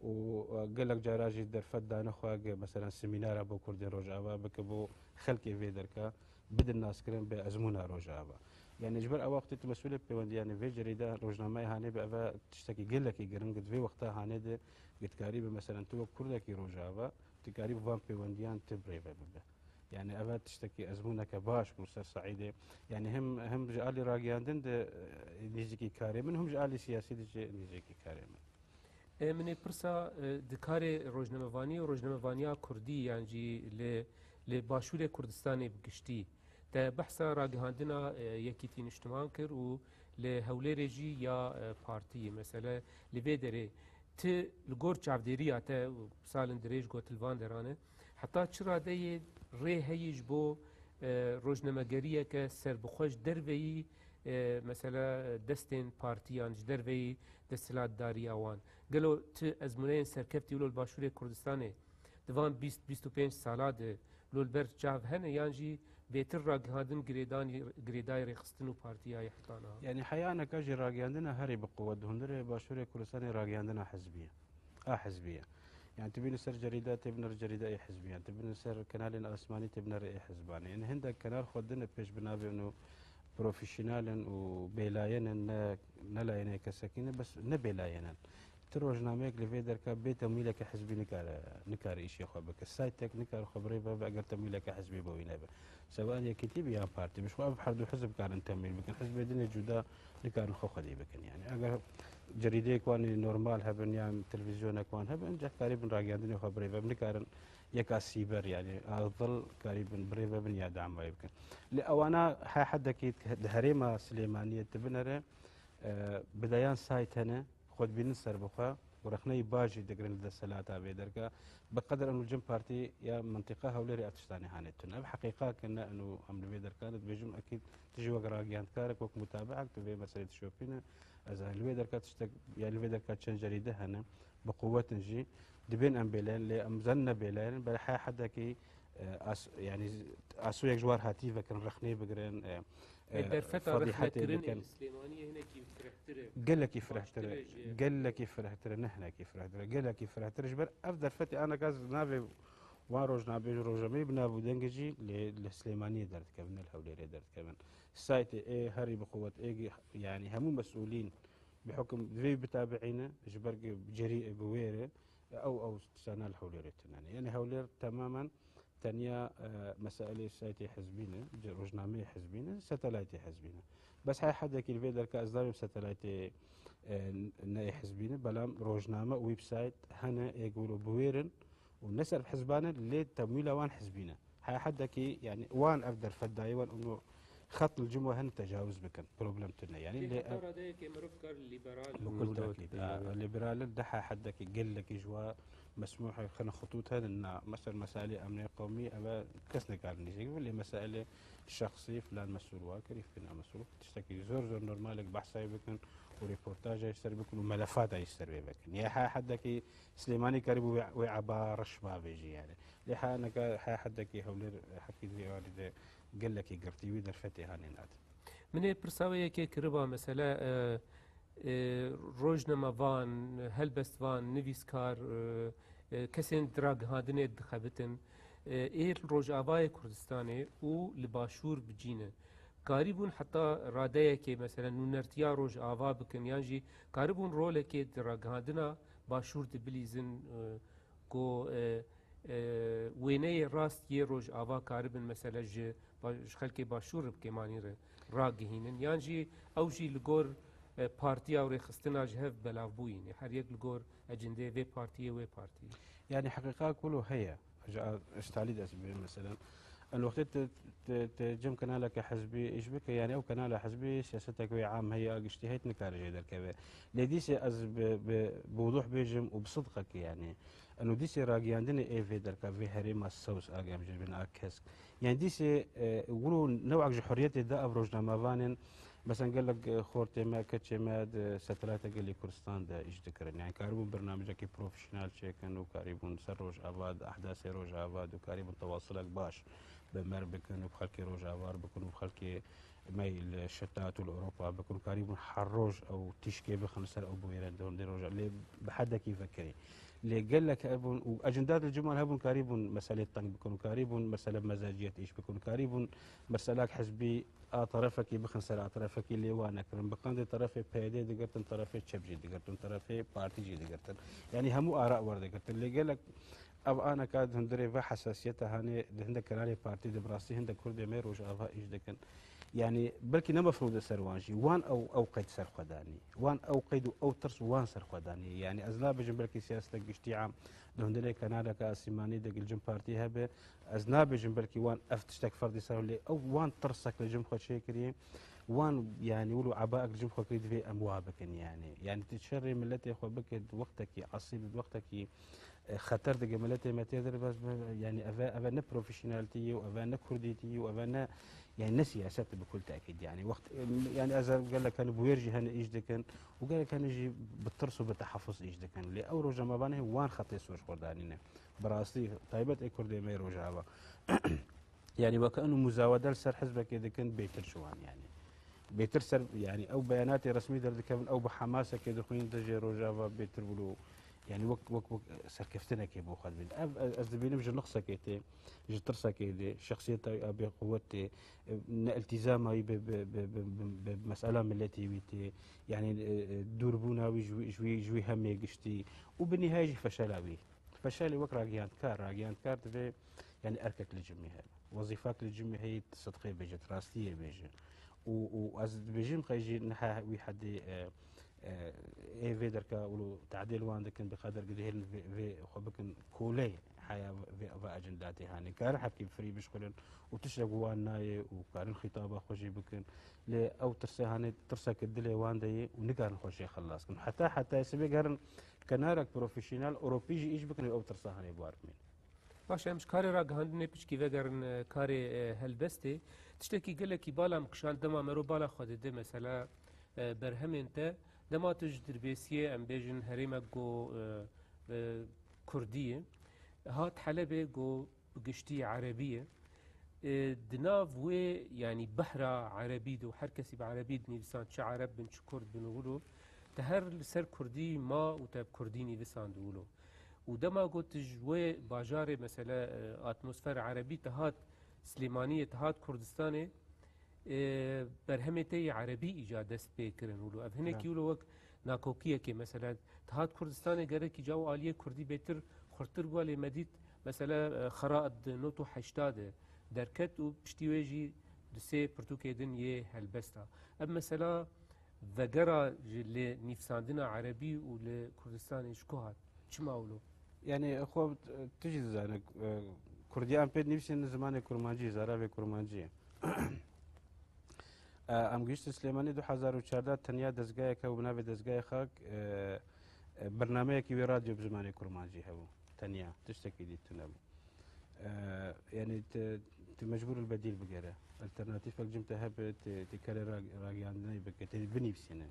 وقال لك جاراجي درفت دانا خواق مثلا سيمينار ابو كردين روجافا بكبو خلقي في دركا بد الناس كرين بازمونا روجافا يعني جبر او وقت مسؤوليه بيوند يعني في جريده روجنامه هاني بأفا تشتكي قال لك يقرن قد في وقتها هاني ده قد قريبه مثلا تو كردك روجافا تقريبا فان بيونديان تبري بابا يعني أفا تشتكي أزمونك باش مستر سعيدة يعني هم جالي راقياندن ده نيجيكي كاري منهم جالي سياسي دي نيجيكي كاري من برسا دكاري روجنمواني و روجنموانيا كردي يعني جي لباشور كردستان بقشتي تا بحثا راقهاندنا يكيتي نشتمان كر و لهولي جي يا بارتي مثلا لبيدري ت لغور چاوديريا تا سالن دريج گو تلوان درانه حتى چرا دي ري هيج بو روجنمگريه که سر بخوش دروي مثلا دستين بارتيان دروي دستلات داري اوان قالوا ت ازمونين سركفتي ولو الباشوري كردستاني دوان 20-25 سالات لو البر جاف هن يانجي بيتر راقهادن قريداي ريخستنو بارتيا يحطانا يعني حيانا كاجي راقياندنا هري بقوة هندري باشوري كردستاني راقياندنا حزبية حزبية يعني تبين سر جريدة تبنر جريدة اي حزبية تبين سر كنال اسماني تبنر اي حزباني يعني هندك كنال خدنا بيش بنابي انه بروفيشنال وبيلاين نلاين كسكينه بس نبيلاين تروجناميك لفيدر كبيت تمويلك حزبي نكار شيء خبك السايتك نكار خبري بابا اگر تمويلك حزبي بوينه سواء يا كتيب يا بارتي مش واقف حد حزب كان تمويل بكن حزب الدنيا جدا نكار خو خدي بكن يعني اگر جريده كوان نورمال هبن يعني تلفزيون كوان هبن جا قريب راقي عندنا خبري بابا نكار يكا سيبر يعني افضل قريب بريفا بن يا دعم يمكن لأوانا حد اكيد هريمه سليمانيه تبنره بدايان سايت هنا خود بين سر بخا ورخني باجي دقرن السلاتا بيدركا بقدر انه الجم بارتي يا منطقه هوليري اتشتاني هانتنا بحقيقه كنا انه امر بيدر كانت بيجم اكيد تجي وقرا جانت كارك وك متابعه تبي مساله شوبينا اذا الويدر كانت تشتك يعني الويدر كانت شن جريده هنا بقوه نجي دبين ام بيلان لامزلنا بيلان بحا حدا كي يعني اسو يك جوار هاتيفا كان رخني بقرن فضيحتي بكن سليمانيه هنا كيف فرحتره قال لك يفرحتره قال لك يفرحتره نحن كيف فرحتره قال لك يفرحتره جبر افضل فتي انا كاز نافي واروج نابي روجمي بنابو دنجي لسليمانيه درت كمان الحوليري درت كمان السايت ايه هري بقوه ايه يعني هم مسؤولين بحكم في بتابعينا جبر جريء بويره او سنه الحوليري يعني حولير تماما تانية مسائل سايتي حزبينة روجنامي حزبينة ستلايتي حزبينة بس هاي حدا كي الفيدر كأصدار ستلايتي ناي حزبينة بلام روجنامة ويب سايت هنا يقولوا بويرن ونسر حزبانة اللي تمويله وان حزبينة هاي حدا كي يعني وان أقدر فداي وان إنه خط الجمهور هن تجاوز بكن بروبلم تنا يعني اللي اللي حتى كي مرفكر الليبرال بكل تاكيد الليبرال دحى حدك يقول لك اجوا مسموح خلينا خطوط هذا ان مثلا مسائل امنيه قوميه ابا كسنا كان اللي مسائل شخصي فلان مسؤول واكر فينا مسؤول تشتكي زور نورمالك بحث بكن وريبورتاج يشتر بكن وملفات يشتر بكن يا حدك سليماني قريب وعبا رش ما بيجي يعني لحا انا حدك حول حكيت في والد قال لك قرتي ويدر فتي هاني ناد من برساوية كي كربا مثلا روجنما فان هلبست فان نویسکار کسین دراگ هادنه دخبتن ایر روج آوای کردستانه و لباشور بجینه قاربون حتى رادية كي مثلا نونرتيا روج آوا بكن يانجي قاربون رولة كي دراغ هادنا باشور دبليزن كو ويني راست يه روج آوا قاربن مثلا خلقي باشور بكماني راقهينن يانجي اوجي لغور بارتي او رخصتنا جهف بلاف بوين هر يك لغور اجنده في بارتي و بارتي يعني حقيقة كله هي اشتعليد اسبوع مثلا الوقت تجم كنالة كحزبي ايش بك يعني او كنالة حزبي سياستك عام هي اجتهيت نكارج هذا الكذا لديسي از بوضوح بيجم وبصدقك يعني انه ديسي راجياندني اي في دركا في هريما السوس اجام جبن اكسك يعني ديسي يقولوا نوع حريتي دا ابرجنا مافانن مثلا قال لك خورتي ما كتشي ما ستلاته قال لي كردستان دا ايش ذكرن يعني كاربون برنامجك بروفيشنال شيكن وكاريبون سروج اباد احداث روج اباد وكاريبون تواصلك باش بمر بكن وبخلكي روج ابار بكن وبخلكي ماي الشتات والاوروبا بكن كاريبون حروج او تشكي بخمسة او بويران دون دي روج اللي بحدا كيف فكري اللي قال لك ابون واجندات الجمل هبون كاريبون مساله طنق بكون كاريبون مساله مزاجيه ايش بكون كاريبون مسالك حزبي طرفك بخنسر طرفك اللي وانا كرم بقند طرفي بيدي دقرتن طرفي تشبجي دقرتن طرفي بارتي جي دقرتن يعني هم اراء ورد دقرتن اللي قال لك اب انا كاد هندري في حساسيتها هاني هندك كنالي بارتي دبراسي هندك كرد مير وش افا ايش دكن يعني بلكي نما مفروض سروانجي وان او قيد سر خداني وان او قيد او ترس وان سر خداني يعني ازناب جنب بلكي سياستك اشتعام هندري كنالا كاسيماني دق الجم بارتي هبه ازناب جنب بلكي وان افتشتك فردي سر لي او وان ترسك لجم خد شي كريم وان يعني يقولوا عبائك لجم خد كريد في اموابك يعني تتشري ملتي خو بك وقتك عصيب وقتك خطر دقه ملتي ما تقدر بس يعني افا نا بروفيشناليتي وافا نا كرديتي وافا نا يعني سياسات بكل تاكيد يعني وقت يعني ازر قال لك انا بويرجي هنا ايش دكن وقال لك انا يجي بالترس وبالتحفظ ايش دكن لاورو جمابانه وان خطي سوش خردانينا براسي طيبه اي كردي ما يروجها يعني وكانه مزاوده لسر حزبك اذا كنت بيتر شوان يعني بيترسل يعني او بيانات رسميه در او بحماسه كده خوين دجي روجافا بيتر بلو يعني وك سركفتنا كي بو خد بين ازبين بج نقصه كيتي جي ترسا كيدي شخصيتي ابي قوتي التزامي بمساله ملتي ويتي يعني دوربونا ويجوي همي قشتي وبالنهايه فشلاوي فشالي وك راجيان كار تبي يعني اركك للجميع وظيفات للجميع هي صدقي بيجي راستيه بيجي وأز بيجي مخيجي نحا وي حد اي في دركا ولو تعديل وان دكن بقدر قد هي في خبكن كولي حياه في اجنداتي هاني كان حكي فري بشكل وتشرب وان ناي وكان خطابه خوشي بكن ل او ترسي هاني ترسا كدلي وان دي ونقار خوشي خلاص حتى يسبي قرن كنارك بروفيشنال اوروبي ايش بكن او ترسا هاني بارمين باشه امش کاری را گهاندنی پیچکی وگرن کاری هلبستی تشتکی گله کی بالا مکشان دما مرو بالا خود ده مثلا برهمن ته دما تج دربیسیه ام بیجن هریمه گو کردیه هات حلبه گو بقشتي عربية دناف وي يعني بحرة عربي دو هر كسي بعربي نيفسان شا عرب بن شا كرد بنقولو تهر سر كردي ما وتاب كردي نيفسان دولو ودما قلت جوي باجاري مثلا اتموسفير عربي تهات سليمانية تهات كردستاني برهمتي عربي ايجاد دست بكرن ولو افهنك يولو وك ناكوكيه كي مثلا تهات كردستاني قال كي جاو اليه كردي بيتر خرطر قال مديت مثلا خرائط نوتو حشتاده دركت و بشتيويجي دسي برتوكيدن يه هلبستا اب مثلا ذقرا اللي نفساندنا عربي ولكردستان شكوهات شما ولو يعني اخو تجي زانك كرديان بيد نفسي زمان كرمانجي زرابي كرمانجي ام گشت سليماني 2014 تنیا دزگاه که و بناوی دزگاه خاک برنامه کی رادیو بزمانی کرمانجی هبو تنیا تشتكي دي تنبو يعني مجبور البديل بقرا الترناتيف جمت هب تكرر راجعنا بك بني بسنه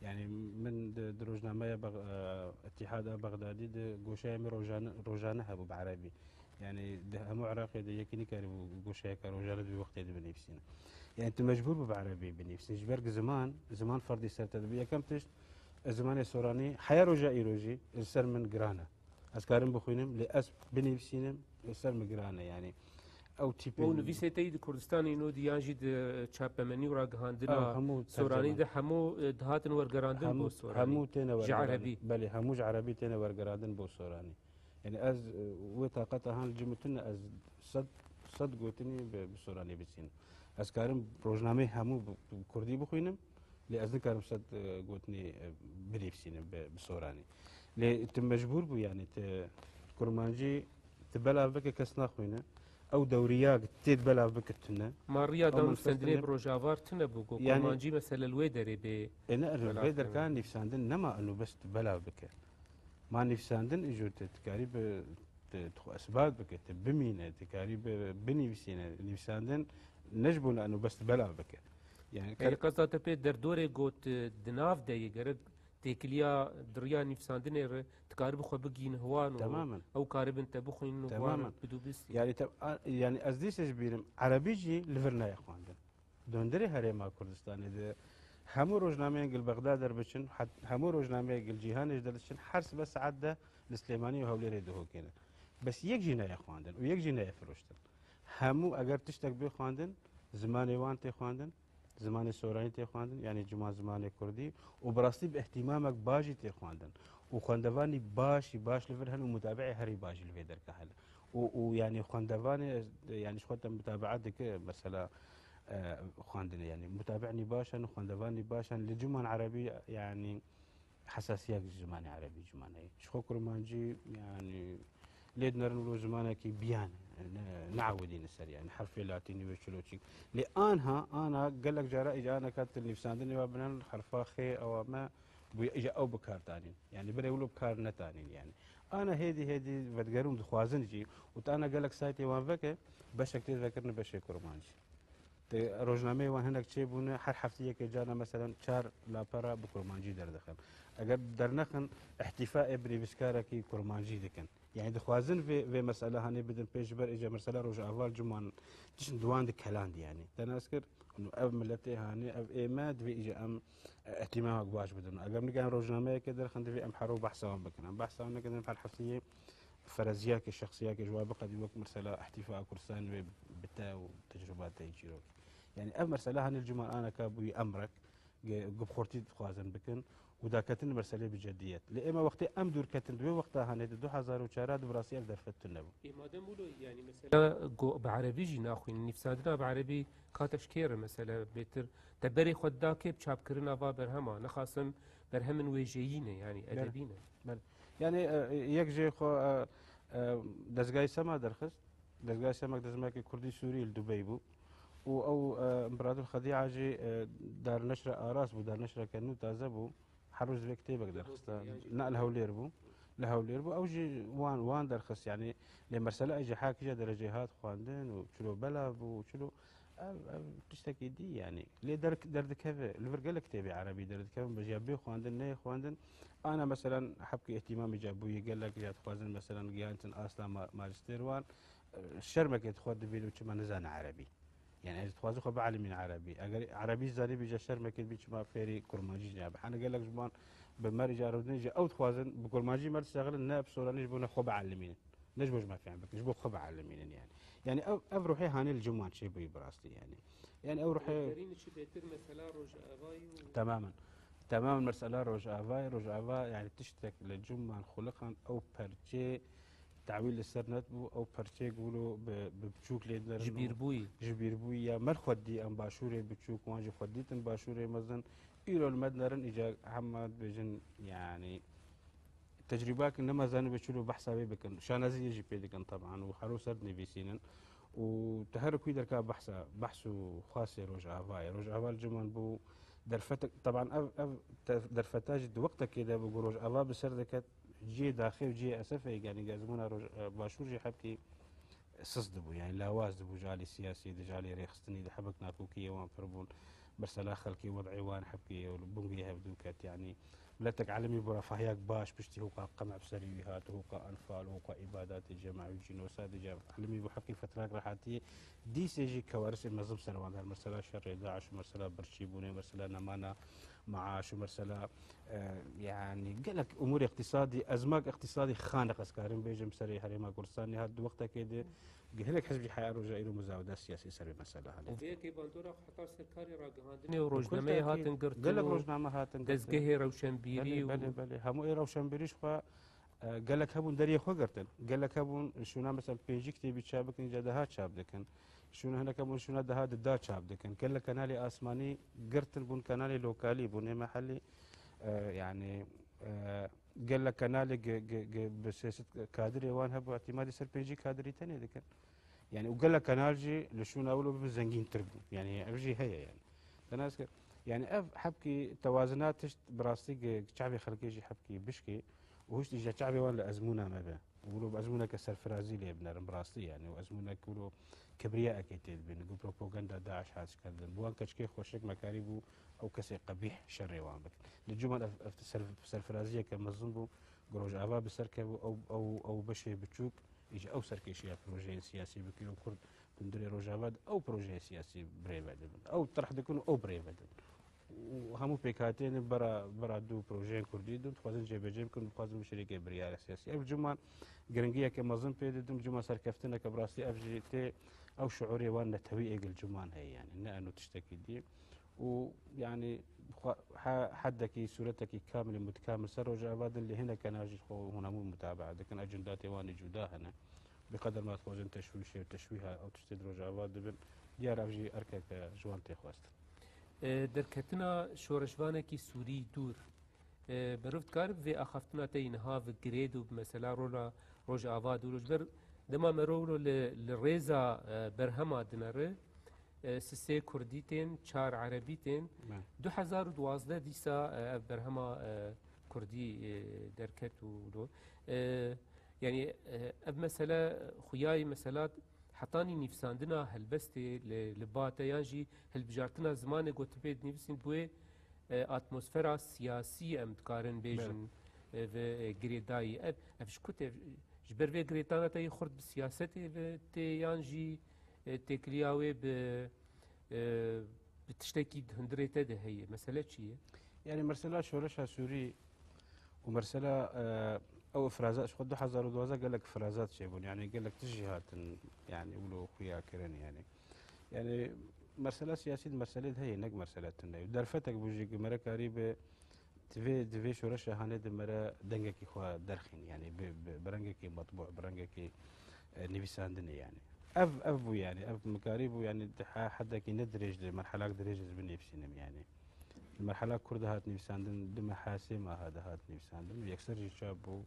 يعني من دروجنامه اتحاد بغدادي جوشاي روجانه هبو بعربي يعني هم عراقي يكني كارو جوشاي كروجانه بوقت بني بسنه يعني انت مجبور بعربي بني بسنه جبرك زمان فردي سرت بيا كم تشت زمان سوراني حيا رجائي روجي السر من جرانا اسكارم بخوينم لأس بني بسينم السر من جرانا يعني او تيبي و نویسیتی د کردستان اینو دیان جی د چاپمنی و راگهاندنا همو سورانی د همو دهاتن ورگراندن بو سورانی همو تينا عربي بله هموج عربي تينا ورگرادن بو سوراني يعني از وطاقتها هان الجمتنا از صد قوتني بسوراني بسين اسكارم برنامج همو كردي بخوينم لأزن كارم صد قوتني بني بسينم بسوراني لي انت مجبور بو يعني كرمانجي تبلا بك كسنا خوينا او دوريات تيد بلا بك تنا ماريا دون سندني بروجافار تنبو يعني كرمانجي مثلا الويدري ب انا الويدر كان نفساندن نما انه بس تبلا بك ما نفساندن اجو تكاري تخو اسباب بك تبمينه تكاري بني بسينه نفساندن نجبون انه بس تبلا بك يعني قصدت به در دوره گوت دناف دی گرد تکلیا دریا نفساندنه ر تقارب خو بگین هوان تماما او قارب انت بخوين تماما بدو بس يعني يعني ازديش بيرم عربي جي لفرنا يا اخوان دوندري هريما كردستان ده همو روزنامه قل بغداد دربشن همو روزنامه قل جيهان دربشن حرس بس عدى السليماني وهولي ده كده بس يك جينا يا اخوان ويك جينا يا فروشتن همو اگر تشتك بي خواندن زماني وان تي خواندن زمان سوراني تي خواندن يعني جمع زمان كردي وبراستي باهتمامك باجي تي خواندن وخواندواني باش لفر هن ومتابعي هري باجي لفيدر كهل ويعني خواندواني يعني شخوت متابعات ديك مثلا خواندن يعني متابعني باشا وخواندواني باشا لجمع عربي يعني حساسية زمان عربي زماني شخو كرمانجي يعني ليد نرنولو زمانك بيان نعودين السر يعني حرف لاتيني وشلوشي لانها انا قال لك جرى اجا انا كانت اللي فساندني وابنان حرفا خي او ما اجا او بكار تاني يعني بلا يقولوا بكار نتاني يعني انا هيدي بتقرون دخوازن جي وانا قال لك سايتي وان فك باش كتير ذكرني باش كرمانجي روزنامه وان هناك شي بونه هر هفته که جانا مثلا 4 لاپرا بكرمانجي دردخن اگر درنخن احتفاء بريفسكارا كي كرمانجي دكن يعني دخوازن في مساله هني بدن بيش بر اجا مساله روج اول جمان تشن دوان دي كلاند يعني تناسكر انه اب ملتي هاني اب ايماد في اجا ام اهتمامك باش بدن اگر نكان روزنامه كده خند في ام حروب بحثهم بكن بحثهم كده في الحفتيه فرزياك الشخصيات جواب قد يوك مرسله احتفاء كرسان بتا وتجربات تيجيروك يعني اب مرسله هاني الجمال انا كابوي امرك قب خورتي خوازن بكن ودا كتن مرسله بجديه لإما وقت ام دور كتن دو وقتها هاني 2004 براسي اقدر فتن نبو ما مولو يعني مثلا بعربي جي ناخوين نفسادنا بعربي كاتش كير مثلا بيتر تبري خدا كيب شاب كرنا فا برهما نخاصم برهم ويجيينه يعني ادبينه يعني يكجي خو دزگای سما درخست دزگای سما دزماكي كردي سوري لدبي بو او امبراطور خديعه جي دار نشر اراس بو دار نشر كانو تازه بو حروز بكتيبك درخست نقل لهولير بو او جي وان درخست يعني لمرسله اجي حاكي درجات خواندن وشلو بلا بو وشلو تشتكي دي يعني ليه درد كذا الفرقه كتابي عربي درد كذا بجابي خواندن نه خواندن انا مثلا حبكي اهتمامي جابوي قال لك جات خوازن مثلا جيانتن اصلا ماجستير وان الشرمك يتخوض بينو كما نزان عربي يعني تخوازو خو بعلم عربي اگر عربي زاني بيجا شرمك بيش ما فيري كرماجي جاب انا قال لك زمان بمر جارودني او تخوازن بكرماجي مر شغل ناب سوراني جبنا خو بعلمين نجبوج ما في عندك نجبو خو بعلمين يعني او روحي هاني الجمان شي بي براستي يعني او روحي تماما مرسله روج افاي يعني تشتك للجمان خلقا او برشي تعويل السرنت بو او برشي يقولوا ببشوك ليدر جبير بوي يا مر خدي ام باشوري بتشوك واجي خديتن باشوري مزن ايرو المدنرن اجا حمد بجن يعني تجربات انما زانو بيشلو بحسابي بكن شانازي يجي بيدكن طبعا وحرو سردني بيسينن وتهرك دركا بحث خاص روج افا الجمل بو درفتك طبعا درفتاج وقتك كده بقول روج افا بسردك جي داخل وجي اسفه يعني جازمونا روج باشور جي حبكي صصدبو يعني لاواز دبو جالي سياسي جالي ريخستني دحبك ناكوكيه وان فربون برسلا خلكي وضعي وان حبكي والبنقي هبدوكات يعني بلاتك عالمي برفاهياك باش بشتي هوقا قمع بسريوهات وهوقا انفال وهوقا عبادات الجماعة وجنوسات جاب عالمي بحقي فترات راحاتي دي سيجي كوارث المزم سنوات المرسلة شر داعش ومرسلة برشيبوني ومرسلة نمانا معاش ومرسلة يعني قالك امور اقتصادي ازمات اقتصادي خانق اسكارين بيجم سري حريما كورساني هاد وقتها كده قال لك حزب حياه رجع له مزاوده سياسي سري مساله هذه وفيك باندورا خطر سركاري راجهاندني وروجنامه هاتن قرتن قال لك روجنامه هاتن دزگه روشنبيري بله همو اي روشنبيريش خو قال لك هبون دري خو قرتن قال لك هبون شونا مثلا بيجي كتبي تشابك نجا دهات شاب دكن شونا هنا كمون شونا دهات دا شاب دكن قال لك كنالي اسماني قرتن بون كنالي لوكالي بون محلي يعني قال لك كنالي بسياسه كادري وان هبو اعتمادي سر بيجي كادري تاني دكن يعني وقال لك كنالجي لشونا اولو بزنجين تربو يعني ابجي هي يعني تناس يعني حبكي توازنات براستي شعبي خلقيجي حبكي بشكي وهوش تيجي شعبي وان لازمونا ما به وقولوا بازمونا كسرفرازي لي ابن براستي يعني وازمونا كلو كبرياء اكيد بين بروباغندا داعش هذا كذا بوان كشكي خوشك مكاريبو او كسي قبيح شر وان بك الجمل سرفرازيه كمزنبو جروج افا بسركب او بشي بتشوك يجي او سركيشيا بروجي سياسي بكيلو كرد بندري روجافاد او بروجي سياسي بريفاد او طرح دكون او بريفاد وهمو بيكاتين برا دو بروجي كردي دو تخوازن جيب جيب كن تخوازن شركه بريال سياسي اف جمان جرنجيه كمازن بيد دم جمان سركفتنا كبراسي اف جي تي او شعوري وان تويق الجمان هي يعني انه تشتكي دي ويعني حدك صورتك كامل متكامل سر روجافاد اللي هنا كان اجي هنا مو متابعه لكن اجنداتي وان جدا هنا بقدر ما تخوزن تشويش تشويها او تشتد روجافاد دبن ديار افجي اركك جوان تخواست درکتنا شورشوانکی سوری دور بروفت کارب و اخفتنا تینها و گرید و مثلا روج آواد و روج بر دما مرولو لرزا برهما دنره سه کردیتین چار عربیتین 2012 دیسا برهما کردی درکت و دو يعني اب مثلا خياي مثلا حطاني نفساندنا هلبستي لباتا يانجي هلبجارتنا زمان قوتبيد نفسين بوي اتموسفيرا سياسي ام تقارن بيجن في غريداي افش كنت جبر في غريتانا تاي خرد بالسياسة تي يانجي تكلياوي بتشتكي هندريتا ده هي مسألة شيء يعني مرسلا شورشها سوري ومرسلا او افرازات شو 2012 قال لك افرازات شيبون يعني قال لك تجهات يعني يقولوا خويا كرن يعني مرسله سياسيه مرسله هي نق مرسله درفتك بوجي مره قريبه تفي شورش هانه مره دنگك خو درخين يعني برنگك مطبوع برنگك نيفيساندني يعني اف يعني اف مكاريبو يعني حدك ندرج مرحله درج بنفسنا يعني المرحله كردهات نيفيساندن دم حاسمه هذا هات نيفيساندن ويكسر شاب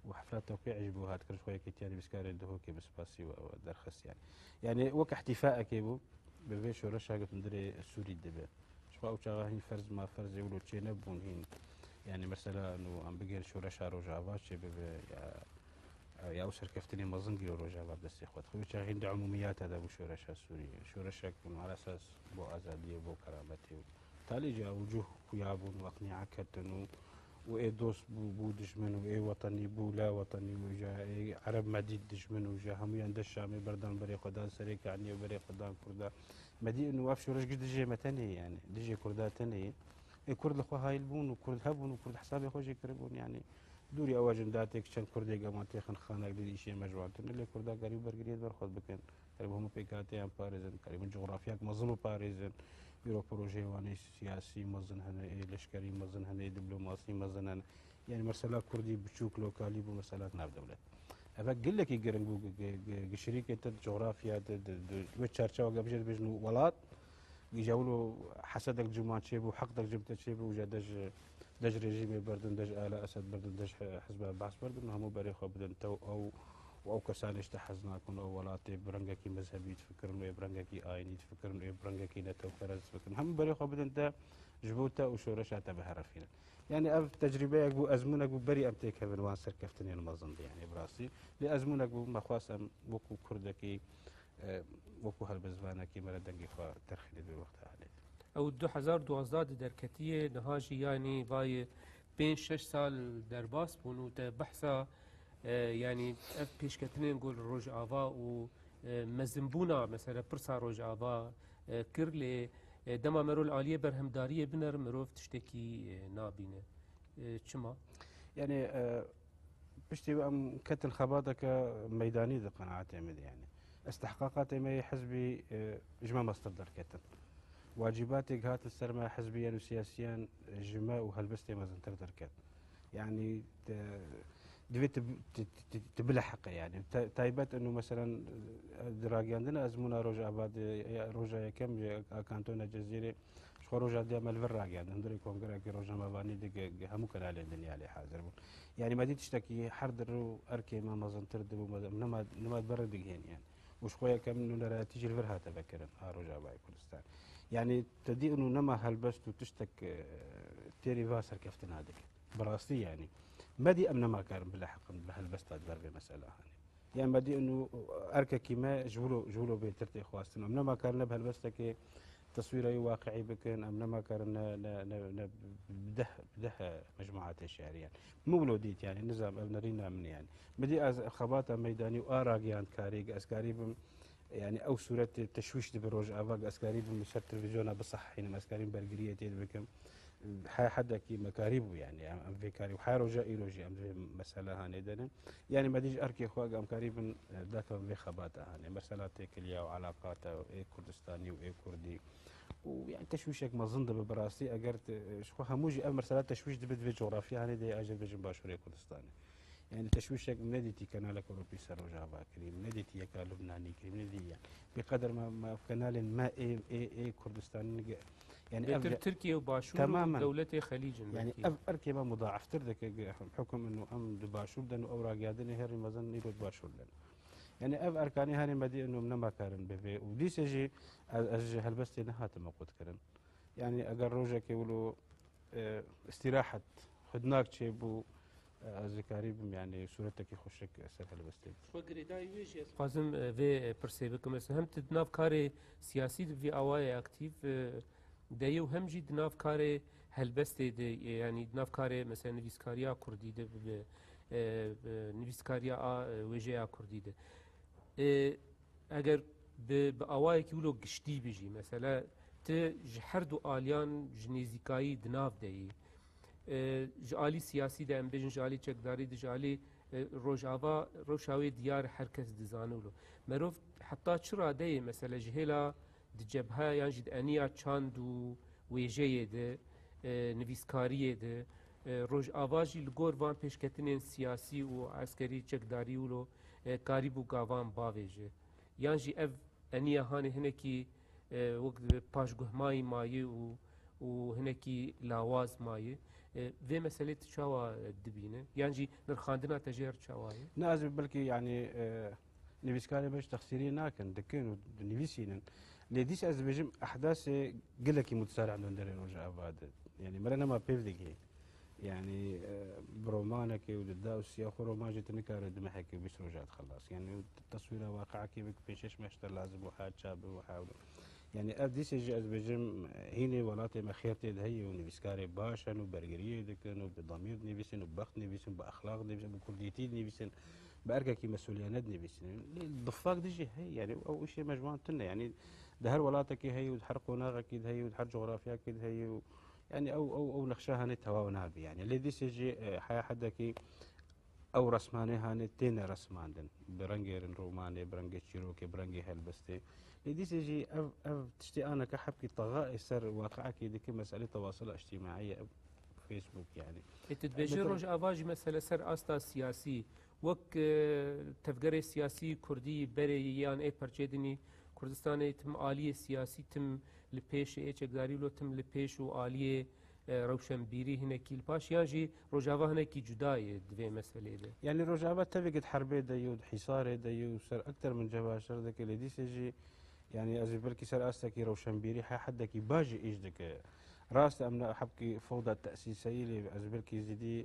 وحفلات توقيع يجيبوا هات كل شويه كيتياني بسكاري الدهوكي بسباسي ودرخس يعني وك احتفاء كيبو بفيش ورشا قلت ندري السوري الدبا شو او هين فرز ما فرز يقولوا تشينبون هين يعني مثلا انه عم بقير شو رشا روجافات شي يا او شركفتني مظن قيلوا روجافات بس اخوات خوي هين عموميات هذا بو شو رشا السوري شو رشا على اساس بو ازاديه وبو كرامتي تالي جا وجوه خيابون واقنعه كتنو واي دوست بو دجمن واي وطني بو لا وطني وجا اي عرب مديد دجمن وجا هم عند الشامي بردان بري قدان سريك عني وبري قدان كردا مدي انه واف شورش قد دجي متني يعني دجي كردا تني اي كرد اخو هاي البون وكرد هبون وكرد حسابي خوجي كربون يعني دوري اواجن داتك شن كردي قاماتي خن خانك دي شيء مجوعتن اللي كردا قريب برغريد برخذ بكن قريب هم بيكاتي ام باريزن قريب جغرافياك منظمه باريزن يورو بروجي واني سياسي مزن هنا لشكري مزن هنا دبلوماسي مزن هنا يعني مرسلا كردي بتشوك لوكالي بمسالات ناف دولت افا قل لك يقرن بو شركه جغرافيا وتشارشا وقبل بيجنو ولات يجاولوا حسدك جماعه شيبو حقدك جبت شيبو وجا دج ريجيمي بردن دج آل اسد بردن دج حزب بعث بردن هم بريخو بدن تو او او کسانش تحزناکن او ولات برنگکی مذهبی تفکرن و برنگکی آینی تفکرن و برنگکی نتوکرز تفکرن هم برای خواب انت جبوتا و شورشات بهرفين يعني اف تجربه ابو ازمونك بري امتيك هبن وان سركفتني المظن يعني براسي لازمونك ما خواس ام وكو كردكي وكو هالبزبانكي مردنگي خوا ترخيل بوقت عليه او 2012 درکتیه نهاجی یعنی وای 5-6 سال در باس بون و تا بحثا يعني اف پیشکتنین نقول روج آوا و مزنبونا مثلا برسا روج آوا كرلي دما مرو العالية برهمدارية بنر مروف تشتكي نابينه چما يعني بشتي ام كتن خباتك ميداني ذا قناعاتي مدي يعني استحقاقاتي ما حزبي اجماع مصدر كتن واجباتك هات السرما حزبيا وسياسيا جماع وهلبستي ما زنتر دركت يعني دفيت تبلع حقه يعني تايبات انه مثلا دراجي عندنا ازمونا روجا بعد روجا كم كانتونا جزيره شخو روجا دي مال الراجي عندنا كونغرا كي روجا ما باني دي همو كان على الدنيا عليه حاضر يعني ما دي تشتكي حردر اركي ما مازنتر دبو نما تبرد يعني وشخويا كم انه تيجي الفرها تذكرن روجا باي كردستان يعني تدي انه نما هلبست وتشتك تيري فاسر كفتن هذيك براسي يعني ما دي امنا ما كان بالحق بهالبست تبرر مساله هاني يعني ما دي انه اركا كيما جولو بيترتي خواستن امنا ما كان بهالبست كي تصوير واقعي بكن امنا ما كان بده مجموعات الشعريه يعني مولوديت يعني نظام ابنرينا من يعني بدي خباطه ميداني واراغيان كاريج اسكاري يعني او صوره تشويش دي بروج افاق اسكاري بمسار تلفزيون بصح حين اسكاري برجريه بكم حدا كي مكاريبو يعني ام في كاري وحارو جاي لوجي ام في مساله هاني دنا يعني ما ديج اركي خواق ام كاريب ذاك في خباته هاني مساله تكليا وعلاقاته اي كردستاني واي كردي ويعني تشويشك ما ظن براسي اجرت شو هموجي ام مسالات تشويش دبت في جغرافيا هاني دي اجل بجن باشوري كردستاني يعني تشويشك نديتي كنالك اوروبي سروجا باكري نديتي يا لبناني كريم ندي يعني بقدر ما في كنال ما اي كردستان يعني تركيا وباشور دولة خليج يعني اركي ما مضاعف تردك بحكم انه ام باشور دن اوراق يادني هري مازن يرد باشور لنا يعني اركاني هاني مدي انه منما كارن بفي ودي سجي هلبستي نهات ما قلت كرن يعني اگر روجك يقولوا استراحه خدناك تشيبو ذكاري يعني صورتك يخشك اثر هلبستي شو قريداي ويجي قاسم في برسيبك مثلا هم تدناف كاري سياسي في اواي اكتيف دايو هم جي دناف كاري هلبستي دي يعني دناف كاري مثلا نفيسكاريا كردي دي نفيسكاريا ويجيا كردي دي اگر بأواي كيولو قشتي بيجي مثلا تجحردو آليان جنيزيكاي دناف دي جالي سياسي ده ام بيجن جالي چکداري ده جالي روشاوي ديار هركس دزانولو مروف حتى چرا ده مثلا جهلا د جبهه يعني جد انيا چاندو ويجيه ده نويسكاريه ده روج آواجي لگور وان پیشکتنين سياسي و عسكري چکداري ولو قاريبو گاوان باويجه يعني جي اف انيا هاني هنكي وقت باش گهماي ماي و هنكي لاواز ماي في مسألة شوا دبينه يعني جي نرخاندنا تجير شواي نازل بلكي يعني نفيسكاري باش تخسيري ناكن دكين ونفيسينن لديش از بجم احداث قلكي متسارع عندهم درين وجه بعد يعني مرنا ما بيفدك يعني برومانك وداوس يا خرو ما جيت نكار دمحك بس رجعت خلاص يعني التصوير واقعك بك بيشش مشتر لازم وحاد شاب وحاول يعني ابديش يجي از بجم هنا ولاتي ما خيرتي هي ونفيسكاري باشن وبرجريه دكن وبضمير نفيسن وبخت نفيسن باخلاق نفيسن بكرديتي نفيسن باركاكي مسؤوليات نفيسن الضفاق ديجي هي يعني او شيء مجموعه تنا يعني دهر ولاتك هي ودحرق وناغ اكيد هي ودحر جغرافيا اكيد هي يعني او نخشاها نتهوا ونابي يعني الذي يجي حياه حدكي او رسماني هاني تين رسمان برنجير روماني برنجي تشيروكي برنجي هلبستي لدي سيجي اف تشتي انا كحبكي طغاء سر واقعك ديك مساله تواصل اجتماعيه فيسبوك يعني تدبيجي روج افاج مساله سر استا سياسي وك تفكري سياسي كردي بري يان اي برجدني كردستان تم آلية سياسي تم لبيش اي چقداري لو تم لبيش و آلية روشنبیری هنکی الپاش یان جی روجاوا هنکی جدای دوی مسئله ده يعني رجعوا تبقت حربي ديود حصار ديو سر أكثر من جبهة شر ذاك اللي دي سجي يعني أزبركي سر أستكي روشنبيري حدكي باجي إيش دك راس أمنا حبكي فوضى التأسيسية اللي أزبركي زدي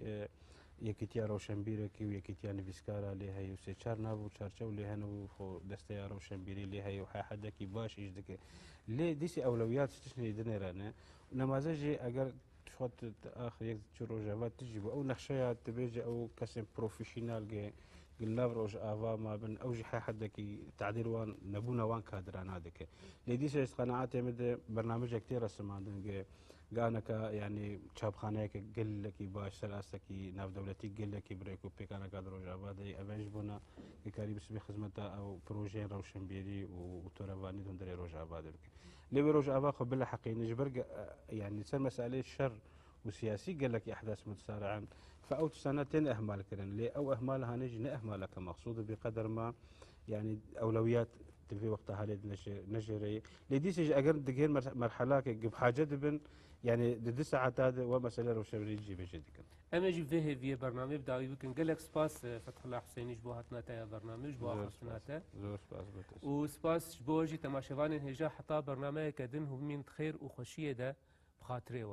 يكتيا روشنبيري كي ويكتيا نفسكارا لي هي وسيشار نابو تشارشو لي هنو خو دستيا روشنبيري لي هي حدكي باش إيش دك ليه ديسي أولويات تشني دنيرانا نماذجي أجر شوت آخر يك روجاوات تجي أو نخشيات تبيجي أو كسم بروفيشنال جي قلنا روج آفا ما بن أوجي حدك تعديل وان نبونا وان كادران هذاك لديش قناعات مد برنامج كتير رسمان جي قانا يعني شاب خانيك قل لك باش سلاسك ناف دولتي قل لك بريكو بيك أنا كادر روجاوات دي أبيج بنا كاري بس بخدمته أو بروجين روشنبيري وتورافاني دندري روجاوات ليه روجاوات قبل حقي نجبر يعني سر مسألة الشر وسياسي قال لك أحداث متسارعا فأو سنتين أهمال كرن ليه أو أهمالها نجي نأهمالها كمقصود بقدر ما يعني أولويات في وقتها هذه نجري لديش أجر دقيقة مرحلة بحاجة بن يعني دي ساعات هذا ومسألة روشنبيري تجي بجدك اما جي فيه في برنامج بداوي بكن قال لك سباس فتح الله حسيني جبو هاتنا تا برنامج بو خصناته زور سباس بتس وسباس جبو جي تماشوان هجا حتى برنامج كدن هم من خير وخشيه ده بخاطره